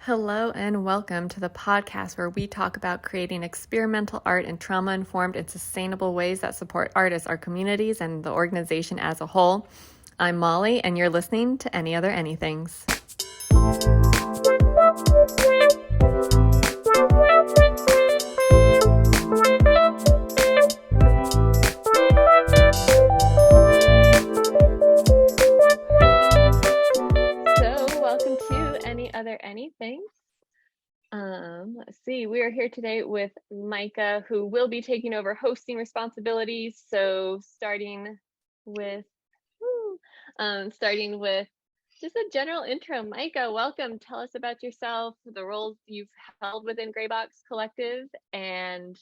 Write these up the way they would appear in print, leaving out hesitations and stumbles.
Hello and welcome to the podcast where we talk about creating experimental art in trauma-informed and sustainable ways that support artists, our communities, and the organization as a whole. I'm Molly, and you're listening to Any Other Anythings. Welcome to Any Other Anythings. Let's see, we are here today with Micah, who will be taking over hosting responsibilities. So starting with just a general intro. Micah, welcome. Tell us about yourself, the roles you've held within Graybox Collective, and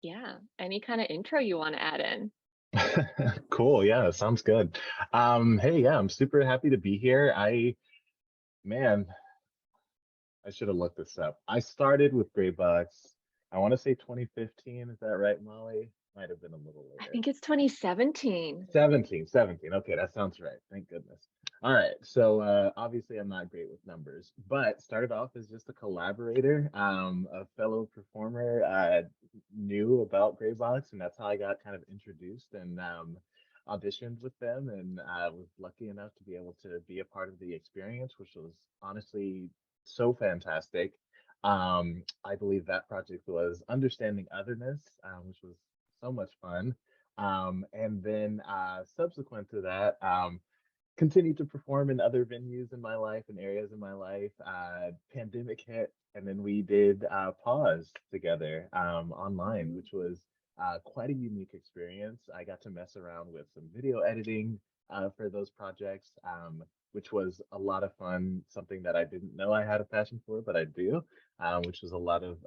yeah, any kind of intro you want to add in. Cool. Yeah, sounds good. Hey, yeah, I'm super happy to be here. Man, I should have looked this up. I started with Graybox, I want to say 2015. Is that right, Molly? Might have been a little I later. think it's 2017. 17. Okay, that sounds right. Thank goodness. All right. So obviously I'm not great with numbers, but started off as just a collaborator, a fellow performer, knew about Graybox, and that's how I got kind of introduced and auditioned with them, and was lucky enough to be able to be a part of the experience, which was honestly so fantastic. I believe that project was Understanding Otherness, which was so much fun. And then subsequent to that, continued to perform in other venues in my life and areas in my life. Pandemic hit, and then we did Pause together online, which was quite a unique experience. I got to mess around with some video editing for those projects, which was a lot of fun, something that I didn't know I had a passion for, but I do, which was a lot of,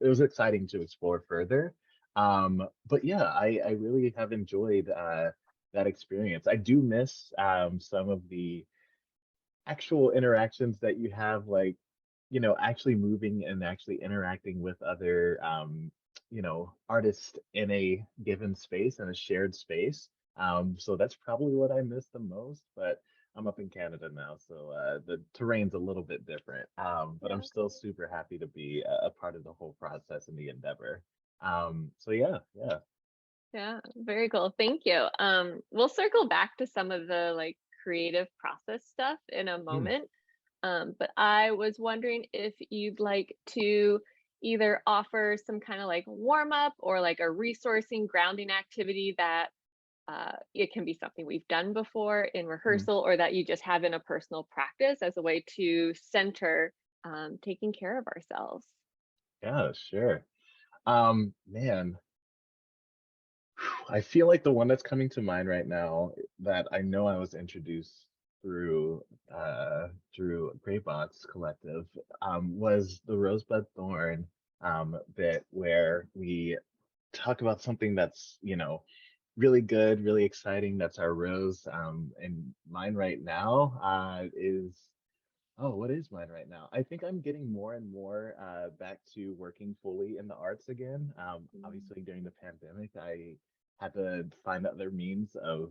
it was exciting to explore further. But yeah, I really have enjoyed that experience. I do miss some of the actual interactions that you have, like, actually moving and actually interacting with other, artists in a given space and a shared space. So that's probably what I miss the most, but I'm up in Canada now, so the terrain's a little bit different. But I'm still super happy to be a part of the whole process and the endeavor. So yeah. Yeah, very cool. Thank you. We'll circle back to some of the like creative process stuff in a Mm. moment. But I was wondering if you'd like to either offer some kind of like warm up or like a resourcing grounding activity that it can be something we've done before in Mm. rehearsal or that you just have in a personal practice as a way to center taking care of ourselves. Yeah, sure. Man, I feel like the one that's coming to mind right now that I know I was introduced through through Graybox Collective was the Rosebud Thorn bit, where we talk about something that's, really good, really exciting. That's our rose. And mine right now is, oh, what is mine right now? I think I'm getting more and more back to working fully in the arts again. Mm. Obviously, during the pandemic, I had to find other means of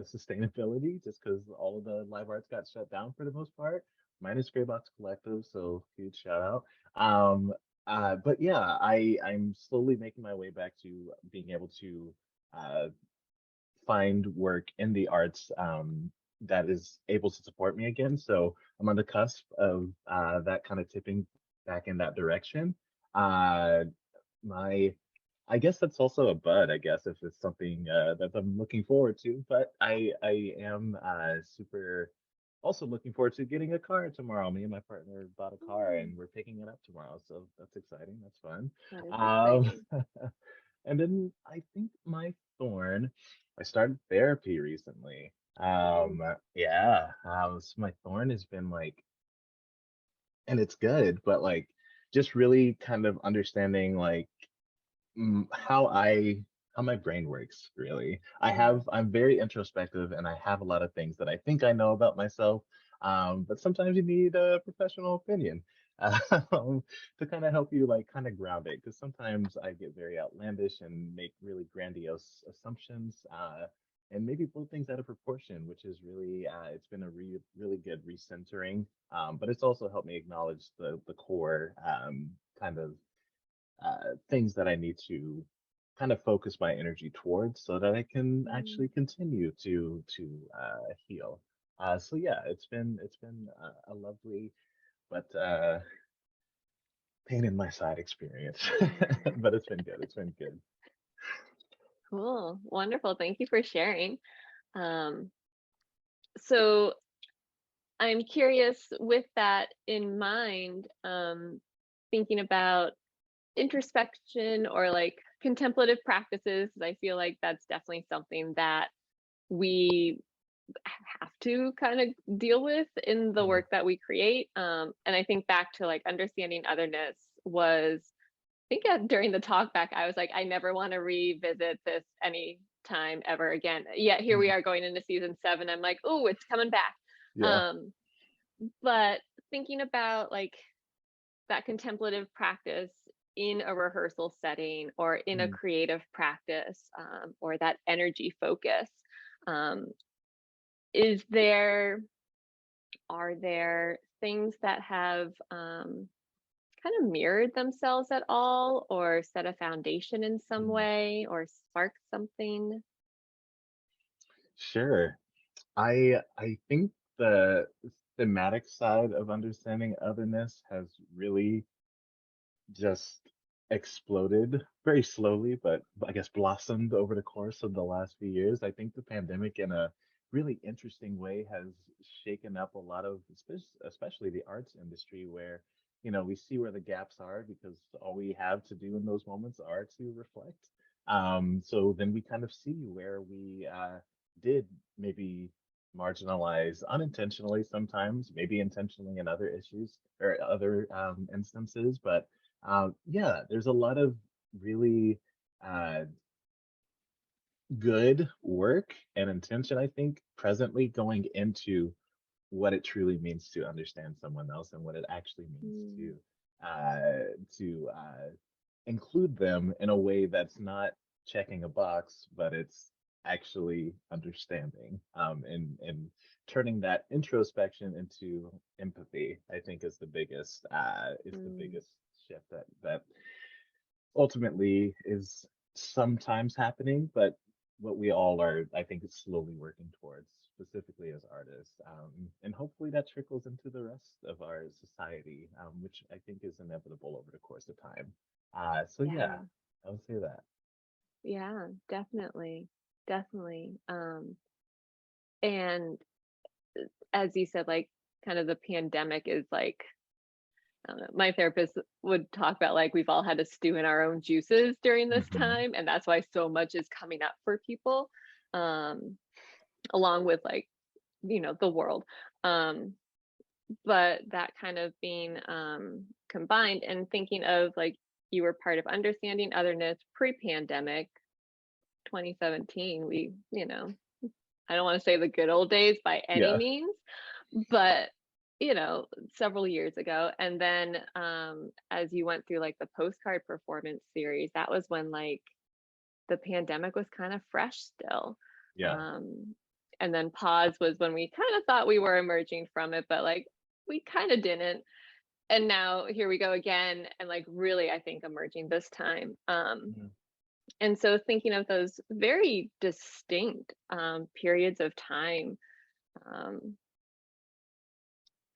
sustainability just because all of the live arts got shut down for the most part. Mine is Graybox Collective, so huge shout out. But yeah, I'm slowly making my way back to being able to uh, find work in the arts that is able to support me again. So I'm on the cusp of that kind of tipping back in that direction. Uh, my, I guess that's also a bud, I guess, if it's something that I'm looking forward to. But I am super also looking forward to getting a car tomorrow. Me and my partner bought a car Mm, and we're picking it up tomorrow. So that's exciting. That's fun. that is Um, exciting. and then I think my thorn, I started therapy recently. Yeah, so my thorn has been like, and it's good, but like just really kind of understanding like how how my brain works, really. Mm. I'm very introspective and I have a lot of things that I think I know about myself. But sometimes you need a professional opinion um, to kind of help you like kind of ground it, because sometimes I get very outlandish and make really grandiose assumptions. and maybe blow things out of proportion, which is really it's been a really good recentering. But it's also helped me acknowledge the core kind of things that I need to kind of focus my energy towards so that I can actually continue heal. So yeah, it's been a lovely but pain in my side experience, but it's been good. It's been good. Cool. Wonderful. Thank you for sharing. Um, so I'm curious with that in mind, thinking about introspection or like contemplative practices. I feel like that's definitely something that we have to kind of deal with in the Mhm. work that we create. And I think back to like understanding otherness was, I think during the talk back, I was like, I never want to revisit this any time ever again. Yet here we Mhm. are going into season 7. I'm like, oh, it's coming back. Yeah. Um, but thinking about like that contemplative practice in a rehearsal setting or in a Mhm. creative practice, or that energy focus, um, is there are there things that have kind of mirrored themselves at all or set a foundation in some Mhm. way or sparked something? Sure. I think the thematic side of understanding otherness has really just exploded very slowly, but I guess blossomed over the course of the last few years. I think the pandemic, in a really interesting way, has shaken up a lot of, especially the arts industry, where we see where the gaps are because all we have to do in those moments are to reflect. So then we kind of see where we did maybe marginalize unintentionally sometimes, maybe intentionally in other issues or other instances, but yeah, there's a lot of really uh, good work and intention, I think, presently going into what it truly means to understand someone else and what it actually means Mm, to include them in a way that's not checking a box, but it's actually understanding, and turning that introspection into empathy. I think is the mm, biggest shift that ultimately is sometimes happening, but what we all are, I think, is slowly working towards, specifically as artists. And hopefully that trickles into the rest of our society, which I think is inevitable over the course of time. So yeah, yeah, I would say that. yeah, definitely, definitely. And as you said, like kind of the pandemic is like, I don't know, my therapist would talk about like we've all had to stew in our own juices during this Hmm. time, and that's why so much is coming up for people, um, along with like the world. Um, but that kind of being combined and thinking of like you were part of understanding otherness pre-pandemic 2017. We I don't want to say the good old days by any Yeah. means, but several years ago. And then as you went through like the postcard performance series, that was when like the pandemic was kind of fresh still. Yeah. um and then pause was when we kind of thought we were emerging from it, but like we kind of didn't. And now here we go again, and like really I think emerging this time. Mhm. And so thinking of those very distinct periods of time, um,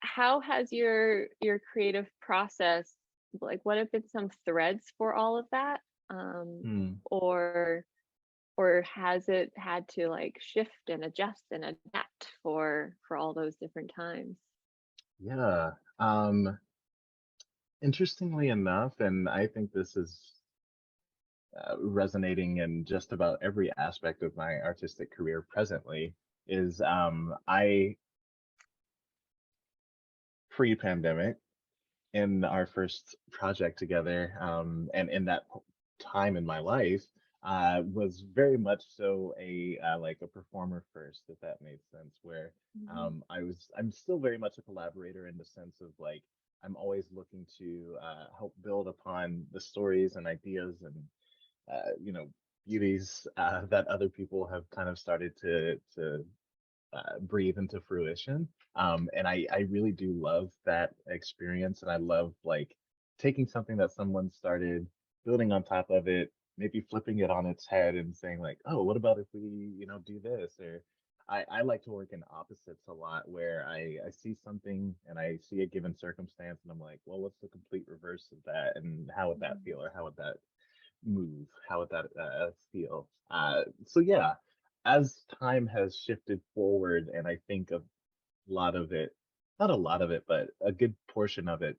how has your creative process, like what have been some threads for all of that, Hmm. or has it had to like shift and adjust and adapt for all those different times? Yeah. Interestingly enough, and I think this is resonating in just about every aspect of my artistic career presently, is I pre-pandemic, in our first project together, and in that time in my life, was very much so a like a performer first, if that made sense. Where Mhm. I'm still very much a collaborator in the sense of like I'm always looking to help build upon the stories and ideas and beauties that other people have kind of started to breathe into fruition. And I really do love that experience, and I love like taking something that someone started, building on top of it, maybe flipping it on its head and saying like, oh, what about if we, do this? Or I like to work in opposites a lot, where I see something and I see a given circumstance and I'm like, well, what's the complete reverse of that? And how would that feel? Or how would that move? How would that feel? So yeah, as time has shifted forward, and I think a lot of it, not a lot of it, but a good portion of it,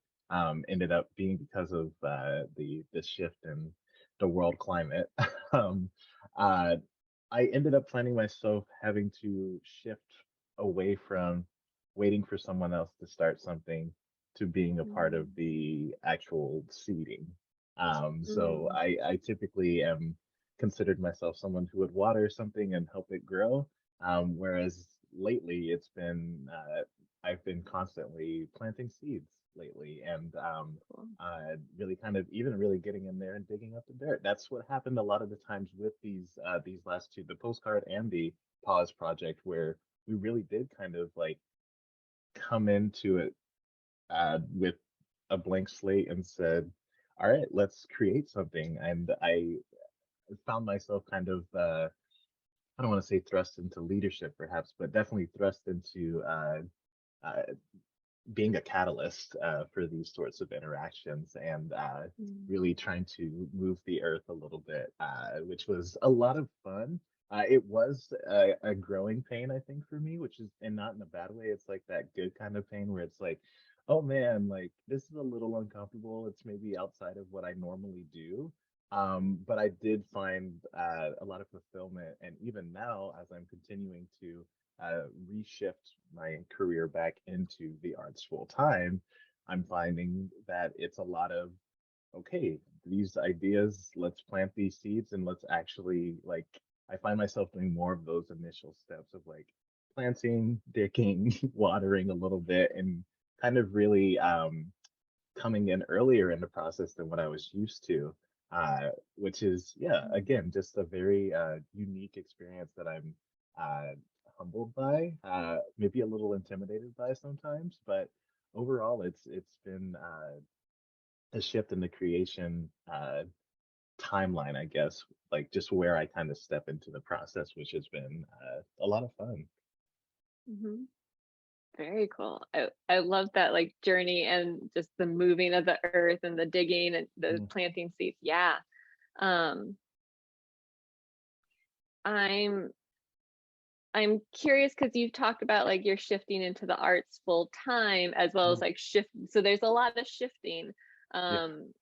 ended up being because of the shift in the world climate. um, uh, I ended up finding myself having to shift away from waiting for someone else to start something to being a part of Mm. the actual seeding. So Mm. I typically am considered myself someone who would water something and help it grow. Whereas lately I've been constantly planting seeds lately, and Cool. really kind of even really getting in there and digging up the dirt. That's what happened a lot of the times with these last two, the postcard and the pause project, where we really did kind of like come into it with a blank slate and said, all right, let's create something. And I found myself kind of I don't want to say thrust into leadership perhaps, but definitely thrust into uh, being a catalyst for these sorts of interactions, and Mm. really trying to move the earth a little bit, which was a lot of fun. It was a growing pain, I think, for me, which is, and not in a bad way. It's like that good kind of pain where it's like, oh man, like this is a little uncomfortable. It's maybe outside of what I normally do. But I did find a lot of fulfillment. And even now, as I'm continuing to reshift my career back into the arts full time, I'm finding that it's a lot of, okay, these ideas, let's plant these seeds and let's actually like, I find myself doing more of those initial steps of like planting, digging, watering a little bit, and kind of really coming in earlier in the process than what I was used to. Which is, yeah, again, just a very unique experience that I'm uh, humbled by, maybe a little intimidated by sometimes, but overall, it's been a shift in the creation timeline, I guess, like just where I kind of step into the process, which has been a lot of fun. Mm-hmm. Very cool. I love that like journey and just the moving of the earth and the digging and the Mm, planting seeds. Yeah. Um, I'm I'm curious because you've talked about like you're shifting into the arts full time as well as mm, like shift. So there's a lot of shifting, yeah. um,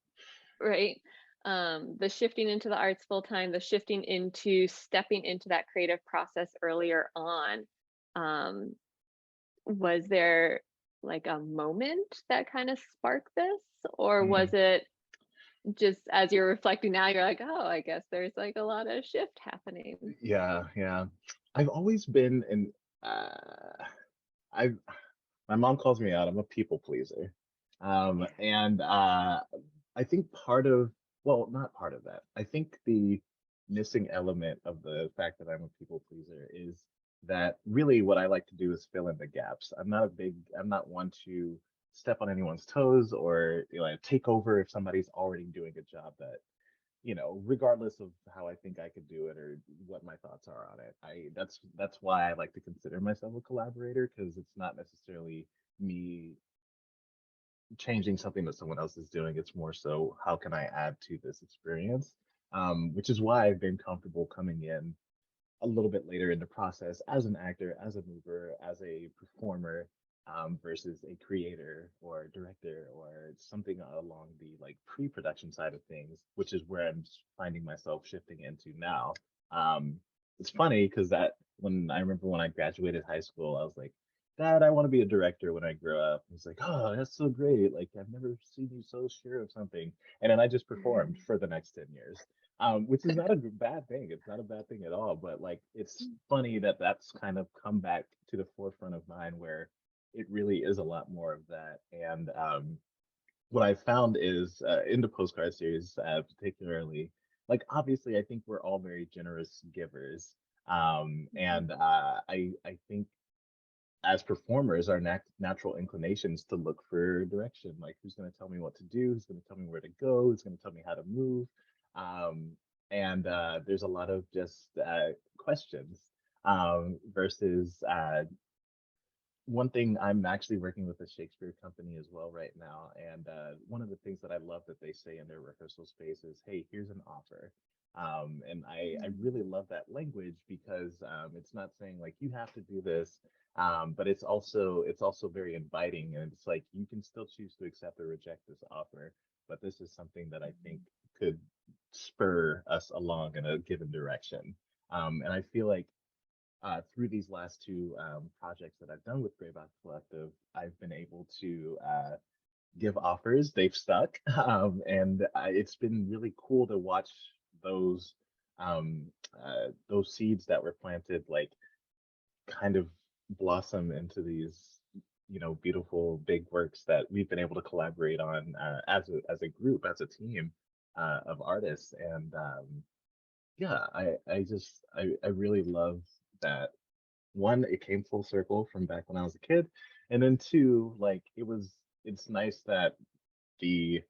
right? The shifting into the arts full time, the shifting into stepping into that creative process earlier on. Um, was there like a moment that kind of sparked this, or was Mm, it just as you're reflecting now, you're like, oh, I guess there's like a lot of shift happening. yeah, yeah. I've always been in. Uh, I've My mom calls me out. I'm a people pleaser. And I think part of, well, not part of that. I think the missing element of the fact that I'm a people pleaser is that really what I like to do is fill in the gaps. I'm not one to step on anyone's toes or take over if somebody's already doing a job that, regardless of how I think I could do it or what my thoughts are on it. That's why I like to consider myself a collaborator, because it's not necessarily me changing something that someone else is doing. It's more so how can I add to this experience, which is why I've been comfortable coming in a little bit later in the process as an actor, as a mover, as a performer, versus a creator or director or something along the like pre-production side of things, which is where I'm finding myself shifting into now. Um, it's funny because that when I remember when I graduated high school, I was like, Dad, I want to be a director when I grow up. He's like, oh, that's so great. Like, I've never seen you so sure of something. And then I just performed for the next 10 years, which is not a bad thing. It's not a bad thing at all. But like, it's funny that that's kind of come back to the forefront of mine, where it really is a lot more of that. And what I found is in the postcard series, particularly. like obviously I think we're all very generous givers. And I think as performers, our natural inclinations to look for direction, like who's going to tell me what to do, who's going to tell me where to go, who's going to tell me how to move. Um, and there's a lot of just questions versus one thing. I'm actually working with a Shakespeare company as well right now, and one of the things that I love that they say in their rehearsal space is, "Hey, here's an offer." And I really love that language because it's not saying like you have to do this, but it's also very inviting, and it's like you can still choose to accept or reject this offer, but this is something that I think could spur us along in a given direction. And I feel like through these last two projects that I've done with Greybox Collective, I've been able to give offers. They've stuck, and it's been really cool to watch those um, those seeds that were planted, like kind of blossom into these, beautiful big works that we've been able to collaborate on as a group, as a team of artists. And yeah, I really love that. One, it came full circle from back when I was a kid, and then two, like it's nice that the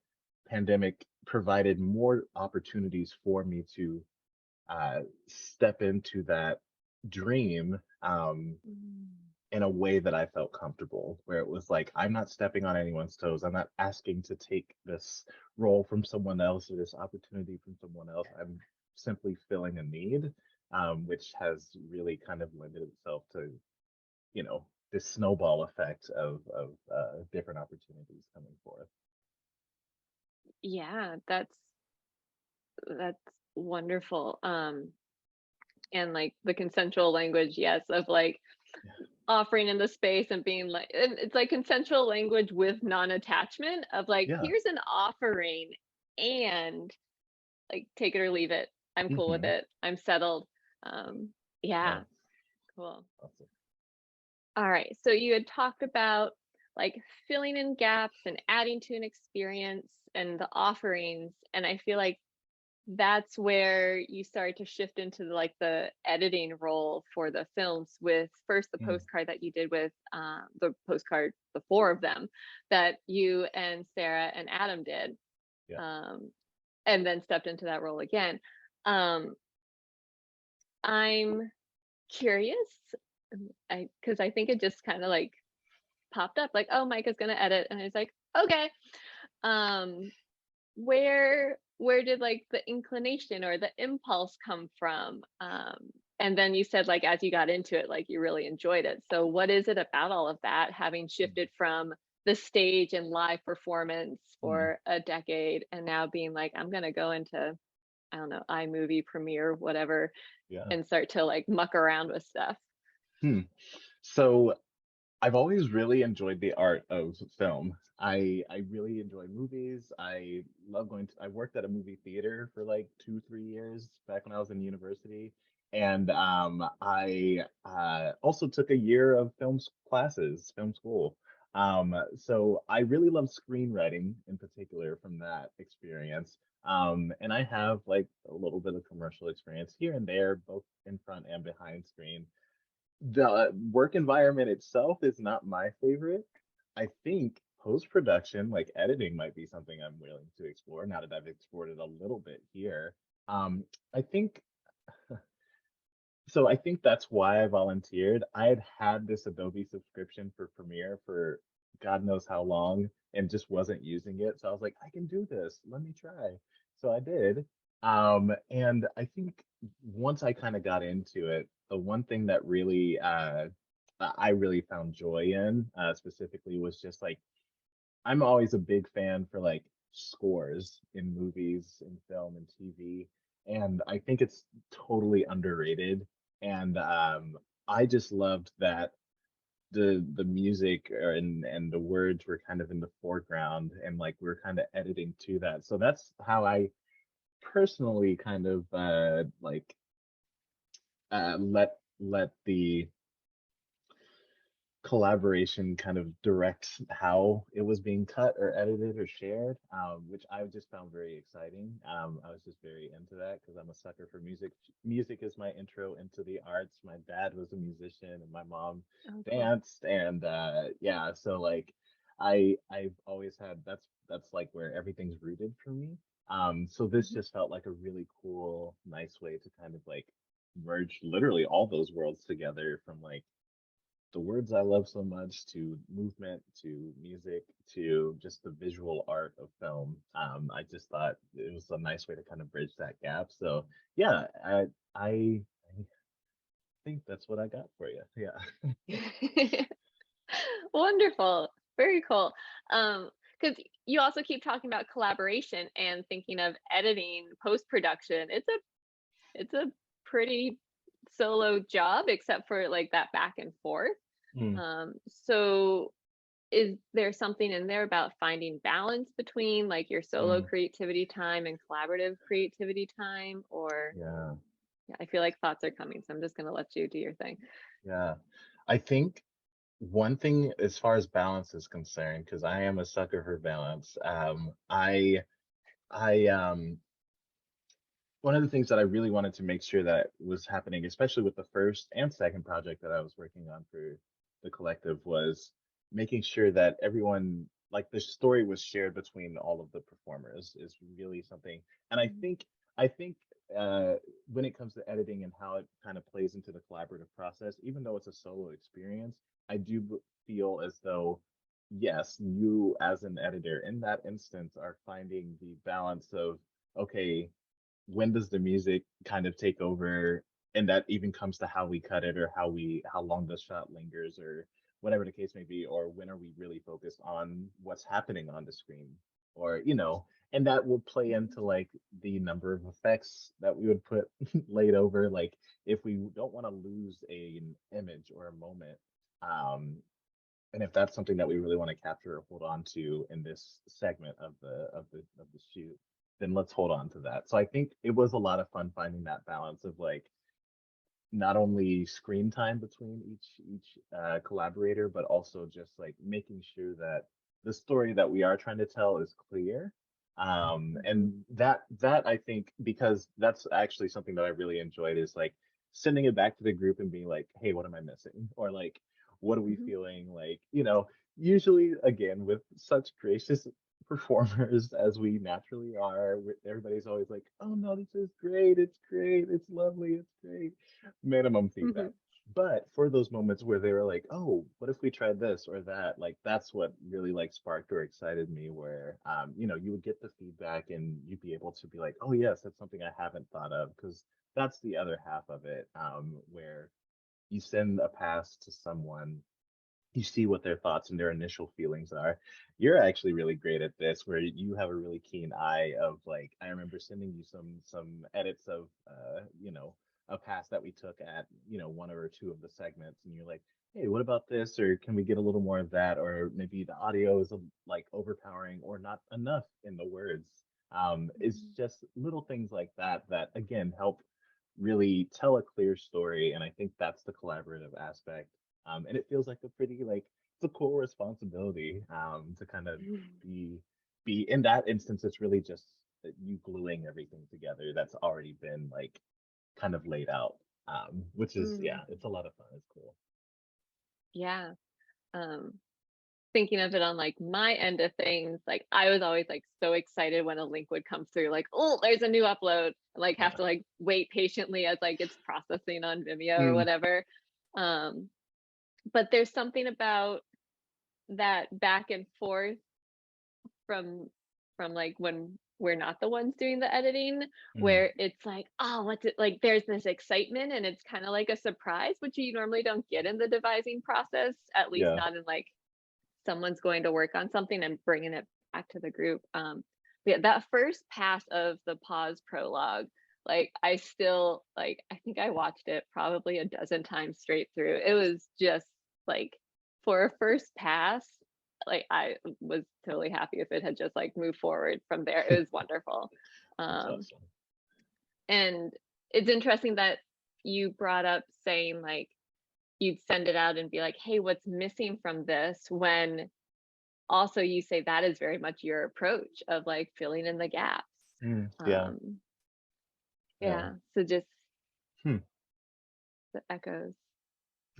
pandemic provided more opportunities for me to step into that dream in a way that I felt comfortable, where it was like, I'm not stepping on anyone's toes. I'm not asking to take this role from someone else or this opportunity from someone else. I'm simply filling a need, which has really kind of lended itself to, this snowball effect of different opportunities coming forth. Yeah, that's wonderful. And like the consensual language, yes, of like offering in the space and being like, and it's like consensual language with non-attachment of like, Yeah. here's an offering and like take it or leave it. I'm cool with Hmm. it. I'm settled. Um, yeah, Nice. cool. Awesome. All right. So you had talked about like filling in gaps and adding to an experience and the offerings. And I feel like that's where you start to shift into like the editing role for the films with first the Mm, postcard that you did with the postcard, the four of them that you and Sarah and Adam did, yeah. um, and then stepped into that role again. Um, I'm curious, because I think it just kind of like popped up like, oh, Micah's gonna edit, and I was like, okay. Um, where did like the inclination or the impulse come from? And then you said like as you got into it, like you really enjoyed it. So what is it about all of that, having shifted from the stage and live performance Mm, for a decade and now being like, I'm gonna go into, I don't know, iMovie, Premiere, whatever, yeah. and start to like muck around with stuff. Hmm. So I've always really enjoyed the art of film. I really enjoy movies. I worked at a movie theater for like 2, 3 years back when I was in university. And I also took a year of classes, film school. So I really love screenwriting in particular from that experience. And I have like a little bit of commercial experience here and there, both in front and behind screen. The work environment itself is not my favorite. I think post production, like editing, might be something I'm willing to explore now that I've explored it a little bit here. I think so. I think that's why I volunteered. I had this Adobe subscription for Premiere for God knows how long and just wasn't using it. So I was like, I can do this. Let me try. So I did. And I think once I kind of got into it, the one thing that really I really found joy in specifically was just like I'm always a big fan for like scores in movies, in film, and TV, and I think it's totally underrated. And I just loved that the music and the words were kind of in the foreground, and like we're kind of editing to that. So that's how I personally kind of let the collaboration kind of direct how it was being cut or edited or shared, which I just found very exciting. I was just very into that because I'm a sucker for music. Music is my intro into the arts. My dad was a musician and my mom Oh, cool. danced, and yeah, so like I've always had that's like where everything's rooted for me. So this Mhm. just felt like a really cool, nice way to kind of like merge literally all those worlds together, from like the words I love so much to movement to music to just the visual art of film. I just thought it was a nice way to kind of bridge that gap. So yeah, I think that's what I got for you. Yeah. Wonderful. Very cool. Because you also keep talking about collaboration and thinking of editing, post-production. It's a pretty solo job, except for like that back and forth. Mm, So is there something in there about finding balance between like your solo mm, creativity time and collaborative creativity time? Or yeah, yeah, I feel like thoughts are coming, so I'm just gonna let you do your thing. yeah. I think one thing as far as balance is concerned, because I am a sucker for balance. I one of the things that I really wanted to make sure that was happening, especially with the first and second project that I was working on for the collective, was making sure that everyone, like the story was shared between all of the performers, is really something. And Mhm. I think uh, when it comes to editing and how it kind of plays into the collaborative process, even though it's a solo experience, I do feel as though, yes, you as an editor in that instance are finding the balance of, okay, when does the music kind of take over, and that even comes to how we cut it, or how long the shot lingers, or whatever the case may be, or when are we really focused on what's happening on the screen, or and that will play Mhm. into like the number of effects that we would put laid over, like if we don't want to lose an image or a moment, um and if that's something that we really want to capture or hold on to in this segment of the shoot, then let's hold on to that. So I think it was a lot of fun finding that balance of like not only screen time between each collaborator, but also just like making sure that the story that we are trying to tell is clear. Mhm. And that I think, because that's actually something that I really enjoyed, is like sending it back to the group and being like, hey, what am I missing? Or like, what are we Mhm. feeling? Like, usually again with such gracious performers as we naturally are, everybody's always like, oh no, this is great, it's great, it's lovely, it's great, minimum feedback. Mhm. But for those moments where they were like, oh, what if we tried this or that, like that's what really like sparked or excited me, where you would get the feedback and you'd be able to be like, oh yes, that's something I haven't thought of, because that's the other half of it, where you send a pass to someone, you see what their thoughts and their initial feelings are. You're actually really great at this, where you have a really keen eye of like, I remember sending you some edits of a pass that we took at one or two of the segments, and you're like, hey, what about this, or can we get a little more of that, or maybe the audio is like overpowering or not enough in the words. It's Mhm. just little things like that that again help really tell a clear story, and I think that's the collaborative aspect. And it feels like a pretty like it's a cool responsibility, to kind of Mhm. be in that instance. It's really just you gluing everything together that's already been like kind of laid out, which is, yeah, Mm. it's a lot of fun. It's cool. Yeah. Um, Thinking of it on like my end of things, like I was always like so excited when a link would come through, like, oh, there's a new upload, and like have Yeah. to like wait patiently as like it's processing on Vimeo or Mm, whatever. Um, but there's something about that back and forth from like when we're not the ones doing the editing, mm, where it's like, oh, what's it like, there's this excitement and it's kind of like a surprise, which you normally don't get in the devising process, at least yeah. not in like someone's going to work on something and bringing it back to the group. Yeah, that first pass of the pause prologue, like I still like, I think I watched it probably a dozen times straight through. It was just like, for a first pass, like I was totally happy if it had just like moved forward from there. It was wonderful. That's Um, awesome. and it's interesting that you brought up saying like you'd send it out and be like, hey, what's missing from this, when also you say that is very much your approach of like filling in the gaps. Yeah. um Yeah. yeah, so just Hmm. the echoes.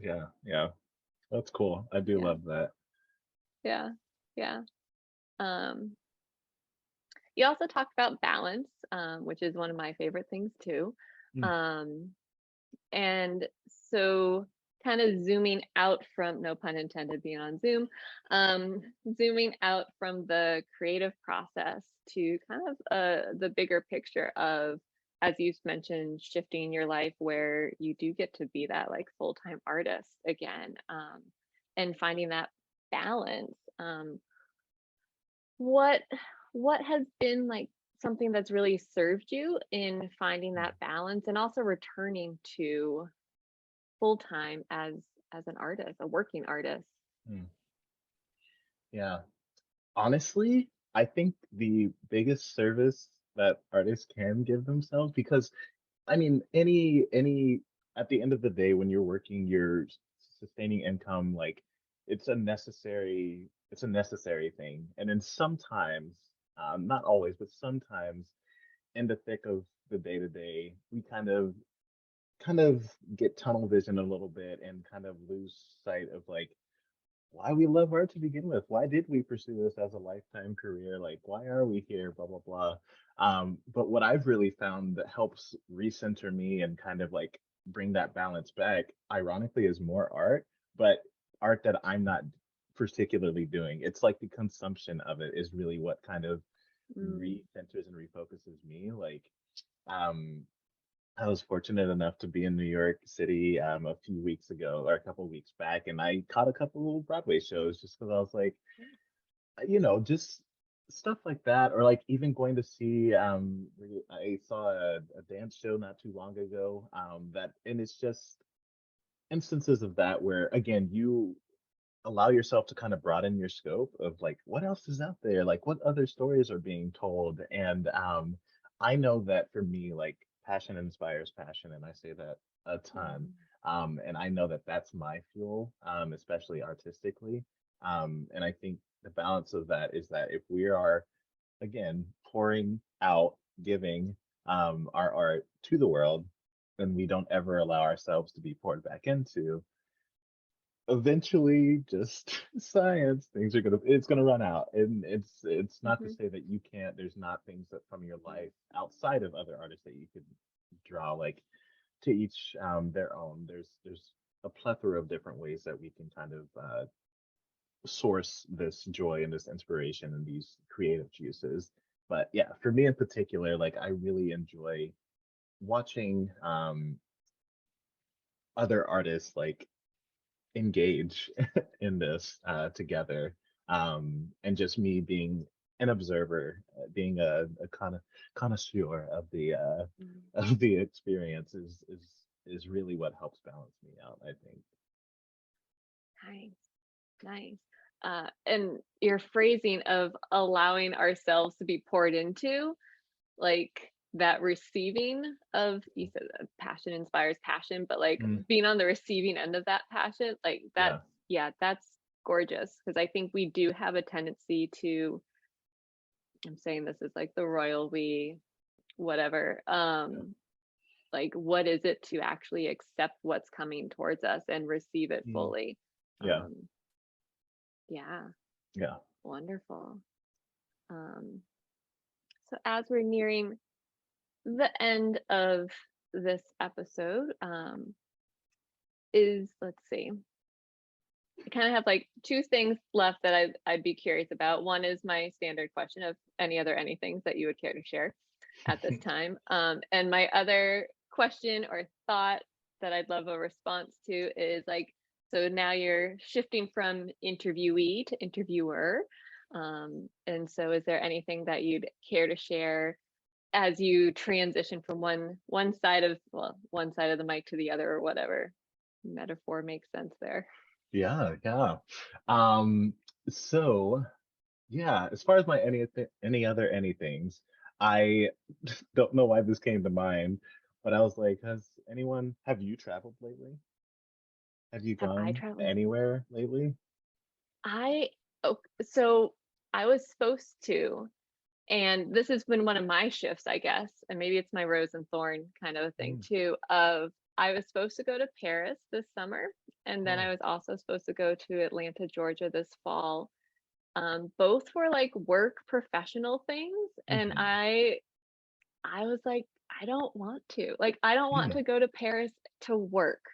Yeah. Yeah. That's cool. I do Yeah, love that. yeah, yeah. um you also talked about balance, which is one of my favorite things too. Mm, um And so kind of zooming out from, no pun intended, being on Zoom, um, zooming out from the creative process to kind of the bigger picture of, as you mentioned, shifting your life where you do get to be that like full-time artist again, and finding that balance. What what has been like something that's really served you in finding mm, that balance and also returning to full time as an artist, a working artist? mm. Yeah. Honestly, I think the biggest service that artists can give themselves, because I mean, any at the end of the day, when you're working, you're sustaining income, like it's a necessary thing. And then sometimes, not always, but sometimes in the thick of the day to day, we kind of get tunnel vision a little bit and kind of lose sight of like why we love art to begin with. Why did we pursue this as a lifetime career? Like, why are we here? Blah, blah, blah. But what I've really found that helps recenter me and kind of like bring that balance back, ironically, is more art, but art that I'm not particularly doing. It's like the consumption of it is really what kind of Mm, recenters and refocuses me. Like, um, I was fortunate enough to be in New York City a few weeks ago or a couple of weeks back, and I caught a couple little Broadway shows just because I was like, just stuff like that, or like even going to see. I saw a dance show not too long ago. And it's just instances of that where again you allow yourself to kind of broaden your scope of like what else is out there, like what other stories are being told. And I know that for me, like passion inspires passion, and I say that a ton. mm, And I know that that's my fuel, especially artistically. And I think the balance of that is that if we are again pouring out, giving our art to the world, then we don't ever allow ourselves to be poured back into, eventually just science things are gonna it's gonna run out. And it's not to mhm, say that you can't, there's not things that from your life outside of other artists that you could draw, like to each their own. There's a plethora of different ways that we can kind of source this joy and this inspiration and these creative juices. But yeah, for me in particular, like I really enjoy watching other artists like engage in this together, and just me being an observer, being a connoisseur of the mm. of the experience is really what helps balance me out, I think. Nice, nice. And your phrasing of allowing ourselves to be poured into, like that receiving of, you said that passion inspires passion, but like Mm, being on the receiving end of that passion, like that's, yeah. yeah, that's gorgeous. Because I think we do have a tendency to, I'm saying this is like the royal we, whatever, Yeah. like what is it to actually accept what's coming towards us and receive it Mm, fully. yeah. um yeah, Yeah. wonderful. um so as we're nearing the end of this episode, is, let's see, I kind of have like two things left that I'd be curious about. One is my standard question of any other anythings that you would care to share at this time. And my other question or thought that I'd love a response to is like, so now you're shifting from interviewee to interviewer. And so is there anything that you'd care to share as you transition from one side of, well, one side of the mic to the other, or whatever metaphor makes sense there? Yeah. Yeah. um so yeah, as far as my any other anythings, I don't know why this came to mind, but I was like, have you traveled lately? Have you Have I gone traveled? anywhere lately? I oh, so I was supposed to, and this has been one of my shifts, I guess, and maybe it's my rose and thorn kind of a thing Mm, too, of I was supposed to go to Paris this summer, and then I oh, was also supposed to go to Atlanta, Georgia this fall. Both for like work professional things, and hmm I was like, I don't want to. Like, I don't want mm, to go to Paris to work.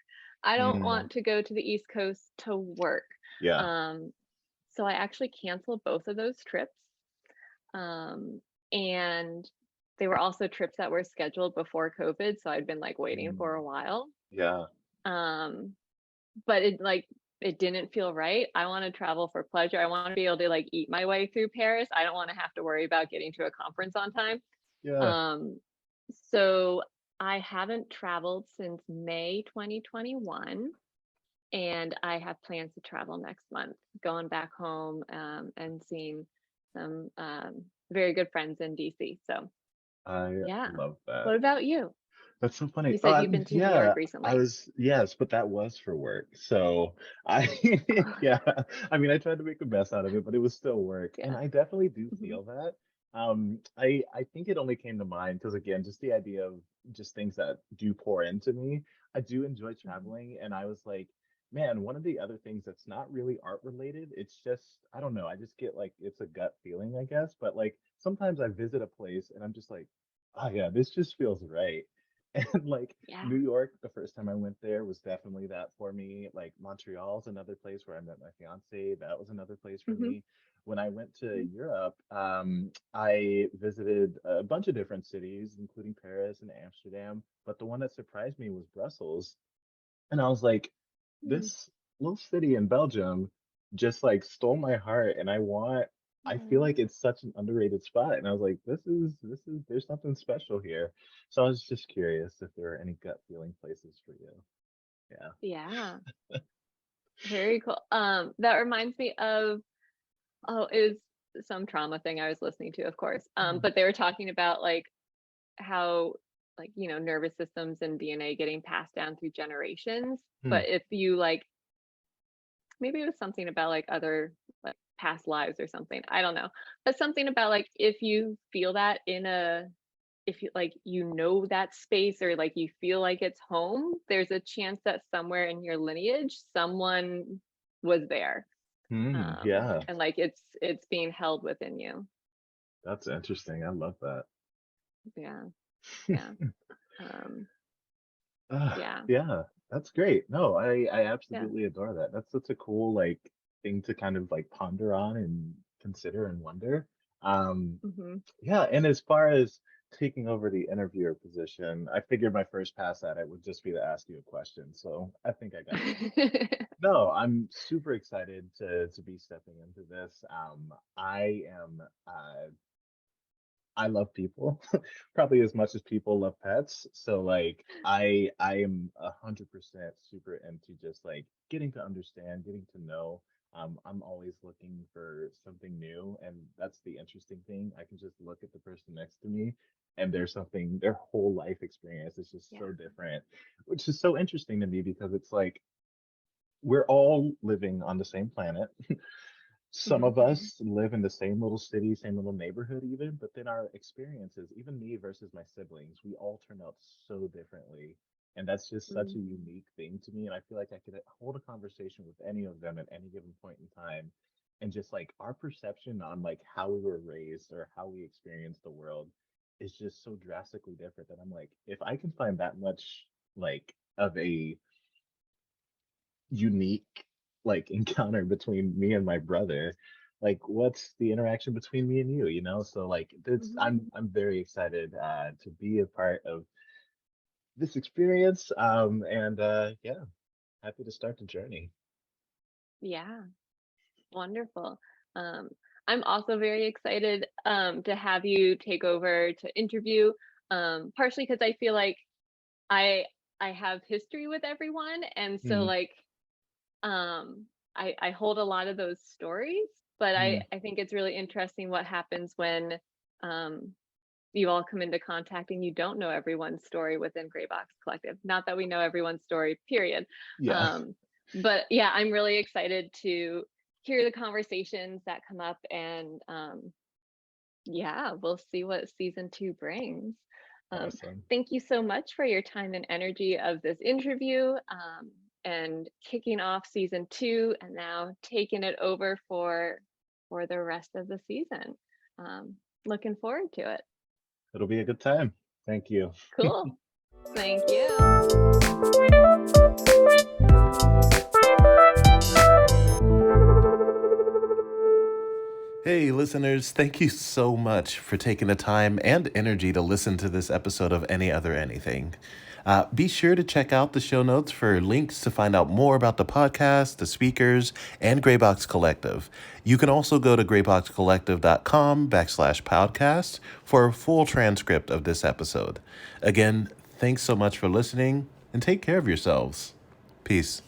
I don't mm, want to go to the East Coast to work. yeah. Um, so I actually canceled both of those trips. Um, and they were also trips that were scheduled before COVID, so I'd been like waiting for Mm, a while. yeah. Um, but it didn't feel right. I want to travel for pleasure. I want to be able to like eat my way through Paris. I don't want to have to worry about getting to a conference on time. Yeah. Um, so I haven't traveled since May 2021, and I have plans to travel next month, going back home and seeing some very good friends in DC. So I yeah. love that. What about you? That's so funny. You Oh, said you've been to New York yeah, I recently. was, yes, but that was for work. So I, yeah, I mean, I tried to make the best out of it, but it was still work. And Yeah. I definitely do Hmm. feel that. I think it only came to mind because again, just the idea of just things that do pour into me. I do enjoy Hmm. traveling, and I was like, man, one of the other things that's not really art related, it's just, I don't know, I just get like it's a gut feeling, I guess. But like sometimes I visit a place and I'm just like, oh yeah, this just feels right. And like Yeah. New York, the first time I went there was definitely that for me. Like Montreal's another place where I met my fiance. That was another place for Hmm. me. When I went to Europe, I visited a bunch of different cities, including Paris and Amsterdam. But the one that surprised me was Brussels. And I was like, Hmm. this little city in Belgium just like stole my heart. And I feel like it's such an underrated spot. And I was like, there's something special here. So I was just curious if there are any gut feeling places for you. Yeah. Yeah. Very cool. That reminds me of, oh, it was some trauma thing I was listening to, of course. Mm, But they were talking about like how like, nervous systems and DNA getting passed down through generations. mm, But if you like, maybe it was something about like other like past lives or something. I don't know. But something about like if you feel that in a if you like that space or like you feel like it's home, there's a chance that somewhere in your lineage someone was there. yeah, And like it's being held within you. that's interesting. I love that. Yeah. Yeah. Um yeah. Yeah, that's great. No, I Yeah. absolutely adore that. That's such a cool like thing to kind of like ponder on and consider and wonder. Um, Hmm. yeah, and as far as taking over the interviewer position, I figured my first pass at it would just be to ask you a question. So I think I got this. No, I'm super excited to be stepping into this. I love people probably as much as people love pets. So like I am 100% super into just like getting to understand, getting to know. I'm always looking for something new, and that's the interesting thing. I can just look at the person next to me, and there's something their whole life experience is just Yeah. so different, which is so interesting to me because it's like we're all living on the same planet. Some of Hmm. us live in the same little city, same little neighborhood, even, but then our experiences, even me versus my siblings, we all turn out so differently. And that's just such a Hmm. unique thing to me. And I feel like I could hold a conversation with any of them at any given point in time. And just like our perception on like how we were raised or how we experience the world is just so drastically different that I'm like, if I can find that much like of a unique like encounter between me and my brother, like what's the interaction between me and you, so like this Hmm. I'm very excited to be a part of this experience, and yeah, happy to start the journey. Yeah. Wonderful. Um, I'm also very excited to have you take over to interview, partially because I feel like I I have history with everyone, and so Mm, like um, I hold a lot of those stories, but mm, I think it's really interesting what happens when um, you all come into contact and you don't know everyone's story within Gray Box Collective. Not that we know everyone's story, period. yeah. Um, But yeah, I'm really excited to hear the conversations that come up, and yeah, we'll see what season 2 brings. Um, Awesome. Thank you so much for your time and energy of this interview, and kicking off season 2 and now taking it over for the rest of the season. Looking forward to it. It'll be a good time. Thank you. Cool. Thank you. Hey, listeners, thank you so much for taking the time and energy to listen to this episode of Any Other Anything. Be sure to check out the show notes for links to find out more about the podcast, the speakers, and Graybox Collective. You can also go to grayboxcollective.com/podcast for a full transcript of this episode. Again, thanks so much for listening, and take care of yourselves. Peace.